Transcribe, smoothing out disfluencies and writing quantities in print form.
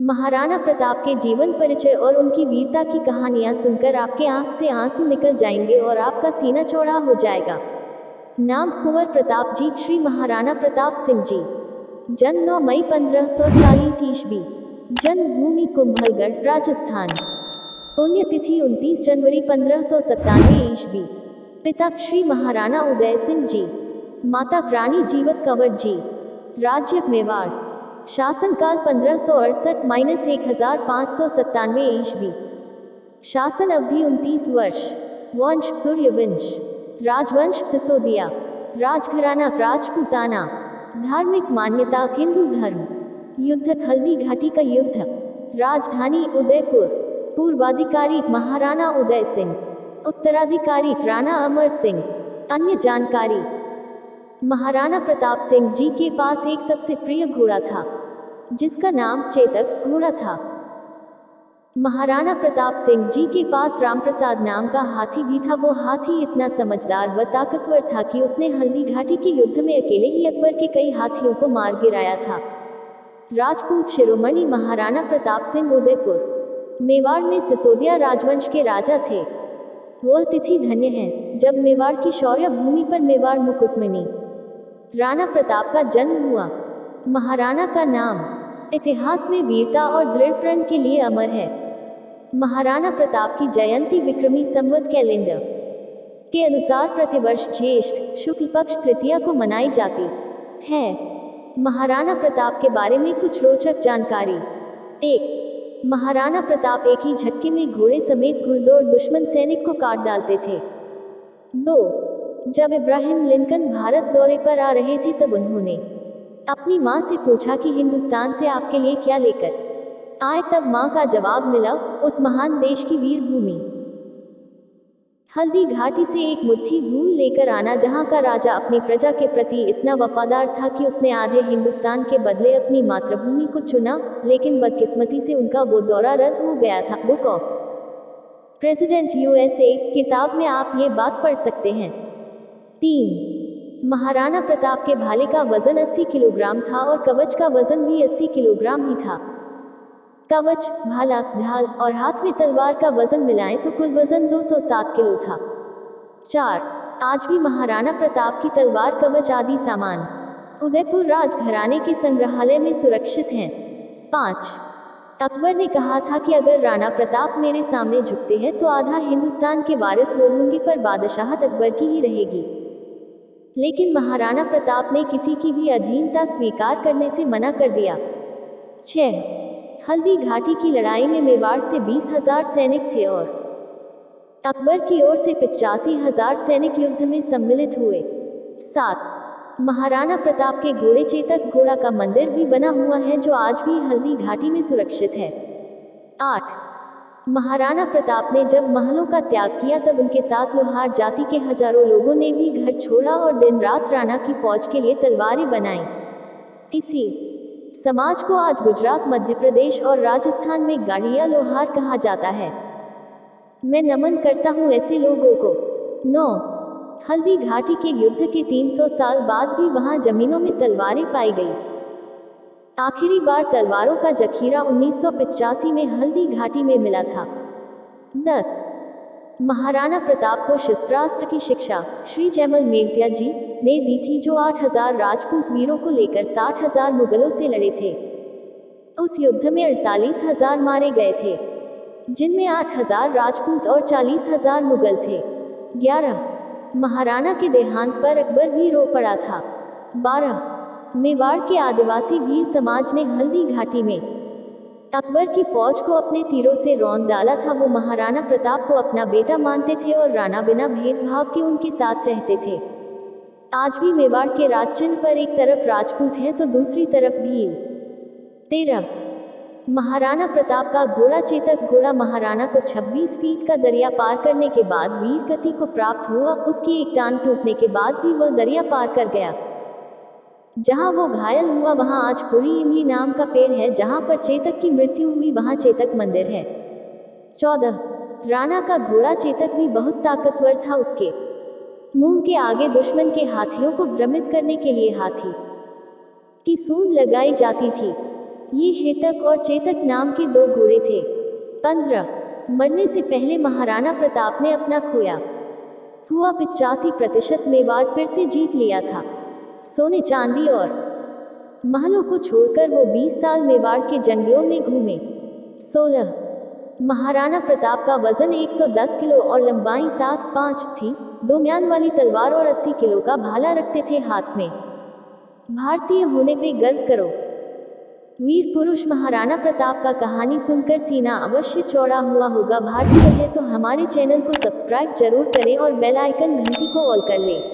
महाराणा प्रताप के जीवन परिचय और उनकी वीरता की कहानियां सुनकर आपके आंख से आंसू निकल जाएंगे और आपका सीना चौड़ा हो जाएगा। नाम कुंवर प्रताप जी। श्री महाराणा प्रताप सिंह जी। जन्म 9 मई 1540 ईस्वी। जन्मभूमि कुंभलगढ़, राजस्थान। पुण्यतिथि 29 जनवरी 1597 ईस्वी। पिता श्री महाराणा उदय सिंह जी। माता रानी जीवत कंवर जी। राज्य मेवाड़। शासनकाल 1568-1597 ईस्वी। शासन अवधि 29 वर्ष। वंश सूर्यवंश। राजवंश सिसोदिया। राजघराना राजपूताना। धार्मिक मान्यता हिंदू धर्म। युद्ध हल्दी घाटी का युद्ध। राजधानी उदयपुर। पूर्वाधिकारी महाराणा उदय सिंह। उत्तराधिकारी राणा अमर सिंह। अन्य जानकारी। महाराणा प्रताप सिंह जी के पास एक सबसे प्रिय घोड़ा था जिसका नाम चेतक घोड़ा था। महाराणा प्रताप सिंह जी के पास रामप्रसाद नाम का हाथी भी था। वो हाथी इतना समझदार व ताकतवर था कि उसने हल्दी घाटी के युद्ध में अकेले ही अकबर के कई हाथियों को मार गिराया था। राजपूत शिरोमणि महाराणा प्रताप सिंह उदयपुर मेवाड़ में सिसोदिया राजवंश के राजा थे। वो तिथि धन्य है जब मेवाड़ की शौर्य भूमि पर मेवाड़ मुकुटमणि राणा प्रताप का जन्म हुआ। महाराणा का नाम इतिहास में वीरता और दृढ़ प्रण के लिए अमर है। महाराणा प्रताप की जयंती विक्रमी संवत कैलेंडर के अनुसार प्रतिवर्ष ज्येष्ठ शुक्ल पक्ष तृतीया को मनाई जाती है। महाराणा प्रताप के बारे में कुछ रोचक जानकारी। 1. महाराणा प्रताप एक ही झटके में घोड़े समेत घुड़दौड़ दुश्मन सैनिक को काट डालते थे। 2. जब इब्राहिम लिंकन भारत दौरे पर आ रहे थे तब उन्होंने अपनी मां से पूछा कि हिंदुस्तान से आपके लिए क्या लेकर आए। तब मां का जवाब मिला, उस महान देश की वीर भूमि हल्दी घाटी से एक मुट्ठी धूल लेकर आना, जहां का राजा अपनी प्रजा के प्रति इतना वफादार था कि उसने आधे हिंदुस्तान के बदले अपनी मातृभूमि को चुना। लेकिन बदकिस्मती से उनका वो दौरा रद्द हो गया था। बुक ऑफ प्रेसिडेंट यूएसए किताब में आप ये बात पढ़ सकते हैं। 3. महाराणा प्रताप के भाले का वजन 80 किलोग्राम था और कवच का वजन भी 80 किलोग्राम ही था। कवच, भाला, ढाल और हाथ में तलवार का वजन मिलाएं तो कुल वजन 207 किलो था। 4. आज भी महाराणा प्रताप की तलवार, कवच आदि सामान उदयपुर राजघराने के संग्रहालय में सुरक्षित हैं। 5. अकबर ने कहा था कि अगर राणा प्रताप मेरे सामने झुकते हैं तो आधा हिंदुस्तान के वारिस वो होंगे, पर बादशाहत अकबर की ही रहेगी। लेकिन महाराणा प्रताप ने किसी की भी अधीनता स्वीकार करने से मना कर दिया। 6. हल्दी घाटी की लड़ाई में मेवाड़ से 20,000 सैनिक थे और अकबर की ओर से 85,000 सैनिक युद्ध में सम्मिलित हुए। 7. महाराणा प्रताप के घोड़े चेतक घोड़ा का मंदिर भी बना हुआ है जो आज भी हल्दी घाटी में सुरक्षित है। 8. महाराणा प्रताप ने जब महलों का त्याग किया तब उनके साथ लोहार जाति के हजारों लोगों ने भी घर छोड़ा और दिन रात राणा की फौज के लिए तलवारें बनाई। इसी समाज को आज गुजरात, मध्य प्रदेश और राजस्थान में गाड़िया लोहार कहा जाता है। मैं नमन करता हूँ ऐसे लोगों को। 9. हल्दी घाटी के युद्ध के 300 साल बाद भी वहां जमीनों में तलवारें पाई गई। आखिरी बार तलवारों का जखीरा 1985 में हल्दी घाटी में मिला था। 10. महाराणा प्रताप को शस्त्रास्त्र की शिक्षा श्री जयमल मेहतिया जी ने दी थी, जो 8,000 राजपूत वीरों को लेकर 60,000 मुगलों से लड़े थे। उस युद्ध में 48,000 मारे गए थे, जिनमें 8,000 राजपूत और 40,000 मुगल थे। 11. महाराणा के देहांत पर अकबर भी रो पड़ा था। 12. मेवाड़ के आदिवासी भील समाज ने हल्दी घाटी में अकबर की फौज को अपने तीरों से रौंद डाला था। वो महाराणा प्रताप को अपना बेटा मानते थे और राणा बिना भेदभाव के उनके साथ रहते थे। आज भी मेवाड़ के राजचिन्ह पर एक तरफ राजपूत हैं तो दूसरी तरफ भील। 13. महाराणा प्रताप का घोड़ा चेतक घोड़ा महाराणा को 26 फीट का दरिया पार करने के बाद वीर गति को प्राप्त हुआ। उसकी एक टांग टूटने के बाद भी वह दरिया पार कर गया। जहां वो घायल हुआ वहां आज खोरी इमली नाम का पेड़ है। जहां पर चेतक की मृत्यु हुई वहां चेतक मंदिर है। 14. राणा का घोड़ा चेतक भी बहुत ताकतवर था। उसके मुंह के आगे दुश्मन के हाथियों को भ्रमित करने के लिए हाथी की सूंड लगाई जाती थी। ये हेतक और चेतक नाम के दो घोड़े थे। 15 मरने से पहले महाराणा प्रताप ने अपना खोया हुआ 85% मेवाड़ फिर से जीत लिया था। सोने चांदी और महलों को छोड़कर वो 20 साल मेवाड़ के जंगलों में घूमे। 16 महाराणा प्रताप का वजन 110 किलो और लंबाई 7.5 थी। 2 म्यान वाली तलवार और 80 किलो का भाला रखते थे हाथ में। भारतीय होने पे गर्व करो। वीर पुरुष महाराणा प्रताप का कहानी सुनकर सीना अवश्य चौड़ा हुआ होगा। भारतीय है तो हमारे चैनल को सब्सक्राइब जरूर करें और बेल आइकन घंटी को ऑल कर लें।